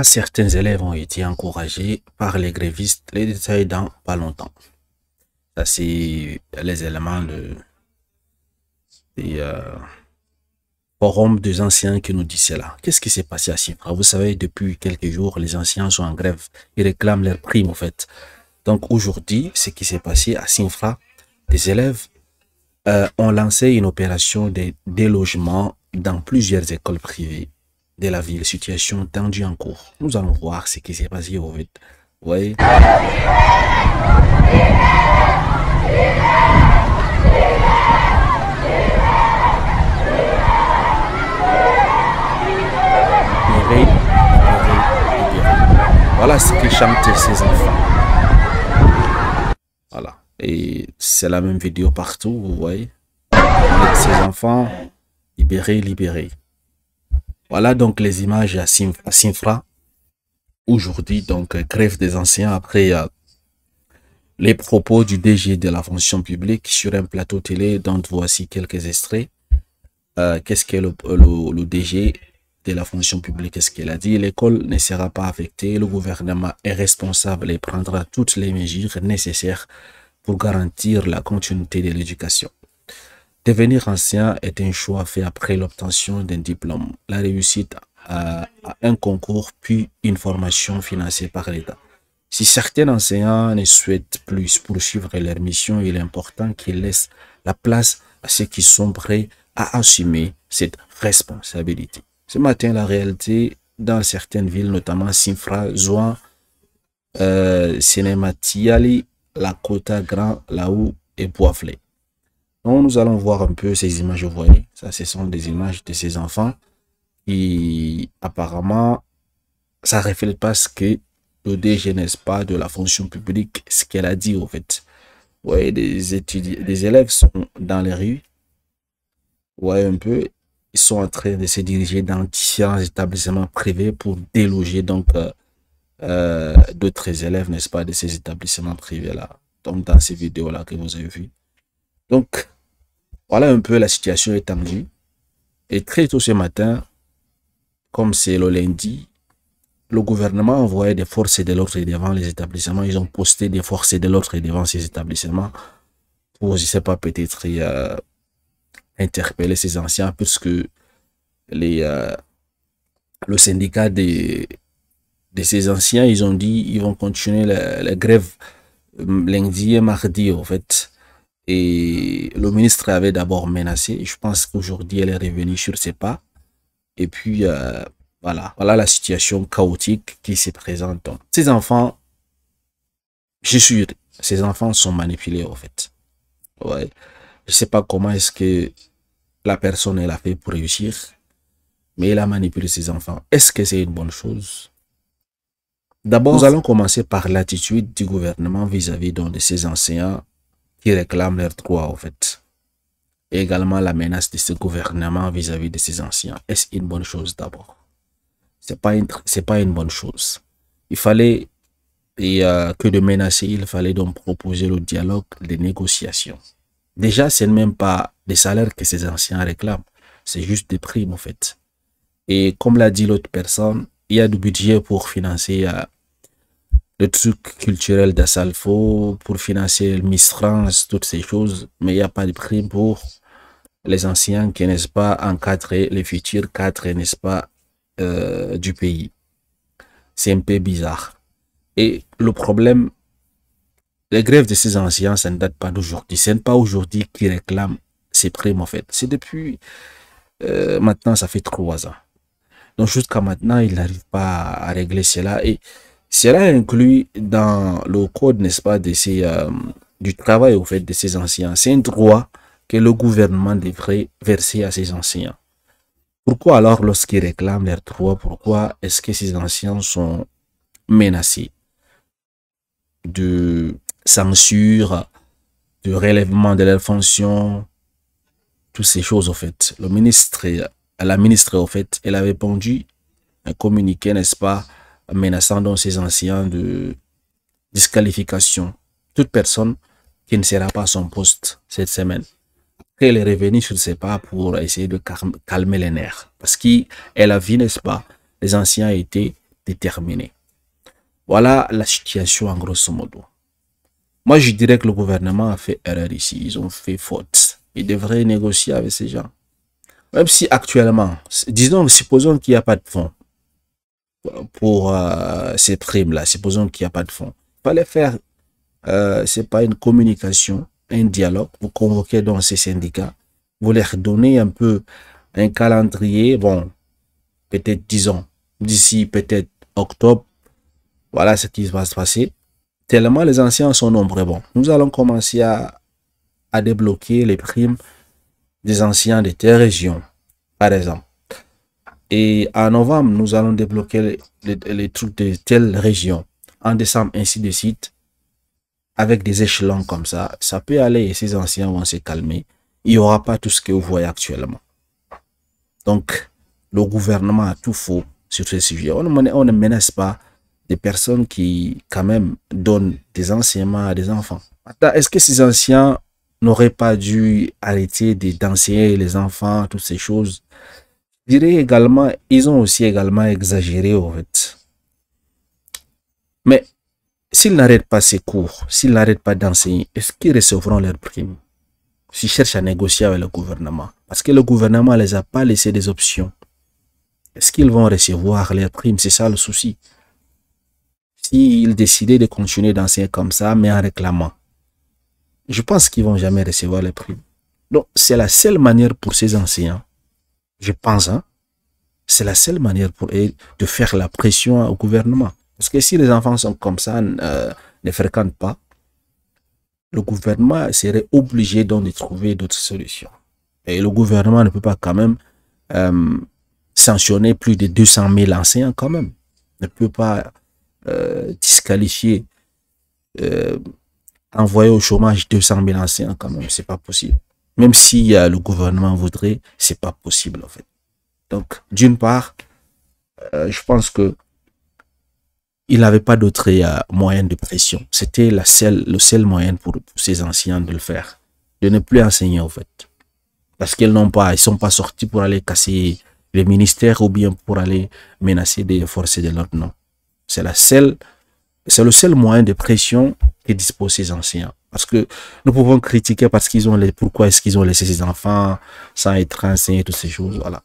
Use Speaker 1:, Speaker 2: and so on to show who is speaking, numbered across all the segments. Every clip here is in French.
Speaker 1: Certains élèves ont été encouragés par les grévistes. Les détails dans pas longtemps. Ça, c'est les éléments des forums des anciens qui nous disent cela. Qu'est-ce qui s'est passé à Sifra? Vous savez, depuis quelques jours, les anciens sont en grève. Ils réclament leurs primes, en fait. Donc, aujourd'hui, ce qui s'est passé à Sifra, des élèves ont lancé une opération de délogement dans plusieurs écoles privées de la ville. Situation tendue en cours. Nous allons voir ce qui s'est passé au fait. Oui. Voilà ce que chantent ces enfants. Voilà. Et c'est la même vidéo partout, vous voyez. Avec ces enfants, libérés, libérés. Voilà donc les images à Sinfra. Aujourd'hui, donc, grève des anciens après les propos du DG de la fonction publique sur un plateau télé dont voici quelques extraits. Qu'est-ce que le DG de la fonction publique, qu'est-ce qu'il a dit? L'école ne sera pas affectée, le gouvernement est responsable et prendra toutes les mesures nécessaires pour garantir la continuité de l'éducation. Devenir ancien est un choix fait après l'obtention d'un diplôme, la réussite à un concours puis une formation financée par l'État. Si certains enseignants ne souhaitent plus poursuivre leur mission, il est important qu'ils laissent la place à ceux qui sont prêts à assumer cette responsabilité. Ce matin, la réalité dans certaines villes, notamment Sinfra, Zouan, Sénématiali, Lakota, Grand, Laou et Boisflé. Donc, nous allons voir un peu ces images, vous voyez. Ça, ce sont des images de ces enfants qui, apparemment, ça ne reflète pas ce que le DG, n'est-ce pas, de la fonction publique, ce qu'elle a dit, au fait. Vous voyez, des élèves sont dans les rues. Vous voyez un peu, ils sont en train de se diriger dans différents établissements privés pour déloger, donc, d'autres élèves, n'est-ce pas, de ces établissements privés-là. Donc, dans ces vidéos-là que vous avez vues. Donc, voilà un peu la situation étendue. Et très tôt ce matin, comme c'est le lundi, le gouvernement a envoyé des forces de l'ordre devant les établissements. Ils ont posté des forces de l'ordre devant ces établissements pour, je ne sais pas, peut-être interpeller ces anciens, puisque le syndicat de ces anciens, ils ont dit ils vont continuer la grève lundi et mardi, en fait. Et le ministre avait d'abord menacé. Je pense qu'aujourd'hui, elle est revenue sur ses pas. Et puis, voilà la situation chaotique qui se présente. Donc, ces enfants, je suis sûr, ces enfants sont manipulés, en fait. Ouais. Je sais pas comment est-ce que la personne, elle a fait pour réussir, mais elle a manipulé ses enfants. Est-ce que c'est une bonne chose? D'abord, nous allons commencer par l'attitude du gouvernement vis-à-vis de ces enseignants qui réclament leurs droits, en fait. Et également la menace de ce gouvernement vis-à-vis de ces anciens. Est-ce une bonne chose d'abord? C'est pas une bonne chose. Il fallait, que de menacer, il fallait donc proposer le dialogue, les négociations. Déjà, c'est même pas des salaires que ces anciens réclament. C'est juste des primes, en fait. Et comme l'a dit l'autre personne, il y a du budget pour financer le truc culturel d'Assalfo, pour financer le Miss France, toutes ces choses, mais il n'y a pas de prime pour les anciens qui, n'est-ce pas, encadrer les futurs cadres, n'est-ce pas, du pays. C'est un peu bizarre. Et le problème, les grèves de ces anciens, ça ne date pas d'aujourd'hui. Ce n'est pas aujourd'hui qu'ils réclament ces primes, en fait. C'est depuis, maintenant, ça fait 3 ans. Donc, jusqu'à maintenant, ils n'arrivent pas à régler cela. Et cela inclut dans le code, n'est-ce pas, de du travail, au fait, de ces anciens. C'est un droit que le gouvernement devrait verser à ces anciens. Pourquoi alors, lorsqu'ils réclament leurs droits, pourquoi est-ce que ces anciens sont menacés de censure, de relèvement de leurs fonctions, toutes ces choses, au fait? La ministre, au fait, elle avait pondu un communiqué, n'est-ce pas, menaçant donc ces anciens de disqualification. Toute personne qui ne sera pas à son poste cette semaine. Elle est revenue sur ses pas pour essayer de calmer les nerfs. Parce qu'elle a vu, n'est-ce pas, les anciens étaient déterminés. Voilà la situation en grosso modo. Moi, je dirais que le gouvernement a fait erreur ici. Ils ont fait faute. Ils devraient négocier avec ces gens. Même si actuellement, disons, supposons qu'il n'y a pas de fonds pour ces primes-là. Supposons qu'il n'y a pas de fonds. Il fallait faire, c'est pas une communication, un dialogue. Vous convoquez donc ces syndicats. Vous leur donnez un peu un calendrier. Bon, peut-être, disons, d'ici peut-être octobre. Voilà ce qui va se passer. Tellement les anciens sont nombreux. Bon, nous allons commencer à débloquer les primes des anciens de telle région, par exemple. Et en novembre, nous allons débloquer les trucs de telle région. En décembre, ainsi de suite, avec des échelons comme ça, ça peut aller et ces anciens vont se calmer. Il n'y aura pas tout ce que vous voyez actuellement. Donc, le gouvernement a tout faux sur ce sujet. On ne menace pas des personnes qui, quand même, donnent des enseignements à des enfants. Est-ce que ces anciens n'auraient pas dû arrêter d'enseigner les enfants, toutes ces choses? Je dirais également, ils ont aussi également exagéré, en fait. Mais s'ils n'arrêtent pas ces cours, s'ils n'arrêtent pas d'enseigner, est-ce qu'ils recevront leurs primes? S'ils cherchent à négocier avec le gouvernement, parce que le gouvernement ne les a pas laissé des options. Est-ce qu'ils vont recevoir leurs primes? C'est ça le souci. S'ils décidaient de continuer d'enseigner comme ça, mais en réclamant, je pense qu'ils vont jamais recevoir les primes. Donc, c'est la seule manière pour ces enseignants, je pense, hein, c'est la seule manière pour eux de faire la pression au gouvernement. Parce que si les enfants sont comme ça, ne fréquentent pas, le gouvernement serait obligé donc de trouver d'autres solutions. Et le gouvernement ne peut pas quand même sanctionner plus de 200 000 enseignants quand même. Ne peut pas disqualifier, envoyer au chômage 200 000 enseignants quand même. C'est pas possible. Même si le gouvernement voudrait, c'est pas possible en fait. Donc, d'une part, je pense que il n'avait pas d'autre moyen de pression. C'était le seul moyen pour ces anciens de le faire. De ne plus enseigner, en fait. Parce qu'ils ne sont pas sortis pour aller casser les ministères ou bien pour aller menacer des forces de l'ordre. Non. C'est le seul moyen de pression que disposent ces anciens. Parce que nous pouvons critiquer parce qu'ils ont pourquoi est-ce qu'ils ont laissé ces enfants sans être enseignés, toutes ces choses. Voilà.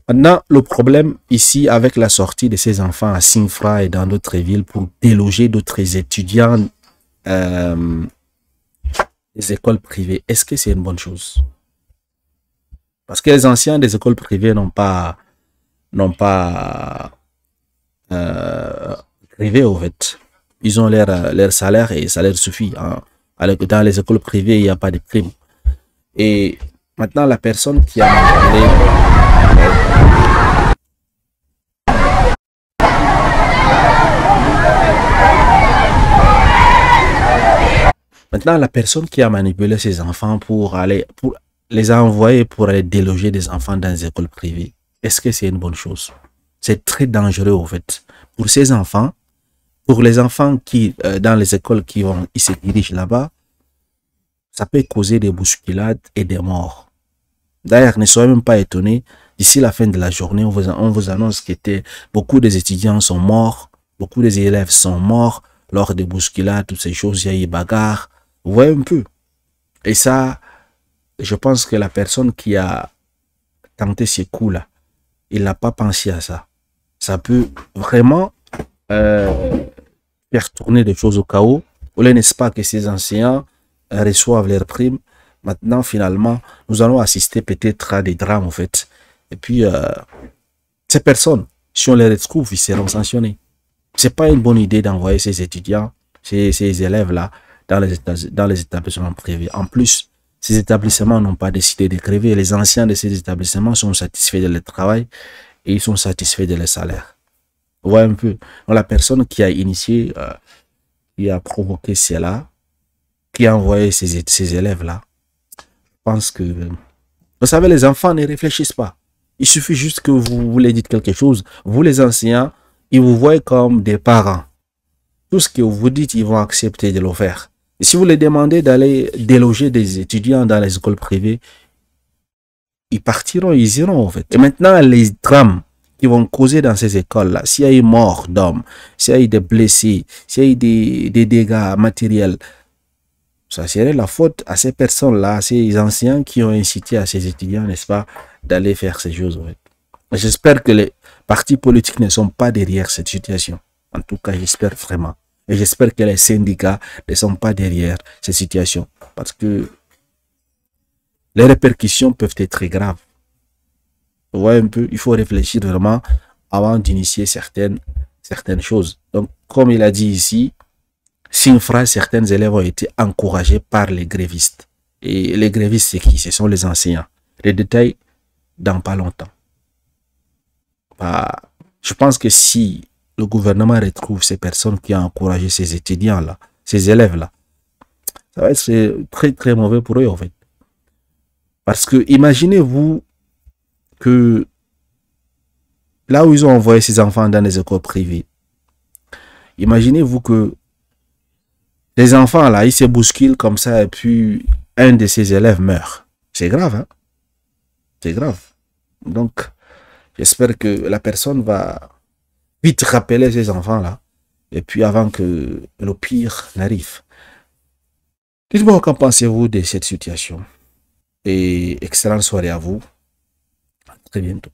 Speaker 1: Maintenant, le problème ici avec la sortie de ces enfants à Sinfra et dans d'autres villes pour déloger d'autres étudiants des écoles privées, est-ce que c'est une bonne chose? Parce que les anciens des écoles privées n'ont pas privé au fait. Ils ont leur salaire et ça leur suffit. Hein. Alors que dans les écoles privées, il n'y a pas de prime. Et maintenant, la personne qui a parlé... Maintenant, la personne qui a manipulé ses enfants pour les envoyer pour aller déloger des enfants dans les écoles privées, est-ce que c'est une bonne chose? C'est très dangereux, en fait. Pour ces enfants, pour les enfants qui, dans les écoles ils se dirigent là-bas, ça peut causer des bousculades et des morts. D'ailleurs, ne soyez même pas étonnés, d'ici la fin de la journée, on vous annonce que beaucoup des étudiants sont morts, beaucoup des élèves sont morts lors des bousculades, toutes ces choses, il y a eu bagarre. Vous voyez un peu. Et ça, je pense que la personne qui a tenté ces coups-là, il n'a pas pensé à ça. Ça peut vraiment faire tourner des choses au chaos. Ou n'est-ce pas que ces enseignants reçoivent leurs primes. Maintenant, finalement, nous allons assister peut-être à des drames, en fait. Et puis, ces personnes, si on les retrouve, ils seront sanctionnés. C'est pas une bonne idée d'envoyer ces étudiants, ces élèves-là, dans les établissements privés. En plus, ces établissements n'ont pas décidé de crever. Les anciens de ces établissements sont satisfaits de leur travail et ils sont satisfaits de leur salaire. Vous voyez un peu. Donc, la personne qui a initié, qui a provoqué cela, qui a envoyé ces élèves-là, je pense que... Vous savez, les enfants ne réfléchissent pas. Il suffit juste que vous leur dites quelque chose. Vous, les enseignants, ils vous voient comme des parents. Tout ce que vous dites, ils vont accepter de le faire. Et si vous les demandez d'aller déloger des étudiants dans les écoles privées, ils partiront, ils iront en fait. Et maintenant, les drames qui vont causer dans ces écoles-là, s'il y a eu mort d'hommes, s'il y a eu des blessés, s'il y a eu des dégâts matériels, ça serait la faute à ces personnes-là, à ces anciens qui ont incité à ces étudiants, n'est-ce pas, d'aller faire ces choses. Ouais. J'espère que les partis politiques ne sont pas derrière cette situation. En tout cas, j'espère vraiment. Et j'espère que les syndicats ne sont pas derrière cette situation. Parce que les répercussions peuvent être très graves. Vous voyez un peu, il faut réfléchir vraiment avant d'initier certaines choses. Donc, comme il a dit ici, Sinfra, certains élèves ont été encouragés par les grévistes. Et les grévistes, c'est qui? Ce sont les enseignants. Les détails, dans pas longtemps. Bah, je pense que si le gouvernement retrouve ces personnes qui ont encouragé ces étudiants-là, ces élèves-là, ça va être très, très mauvais pour eux, en fait. Parce que imaginez-vous que là où ils ont envoyé ces enfants dans les écoles privées, imaginez-vous que les enfants là, ils se bousculent comme ça et puis un de ces élèves meurt. C'est grave, hein? C'est grave. Donc, j'espère que la personne va vite rappeler ces enfants là et puis avant que le pire n'arrive. Dites-moi qu'en pensez-vous de cette situation et excellente soirée à vous. À très bientôt.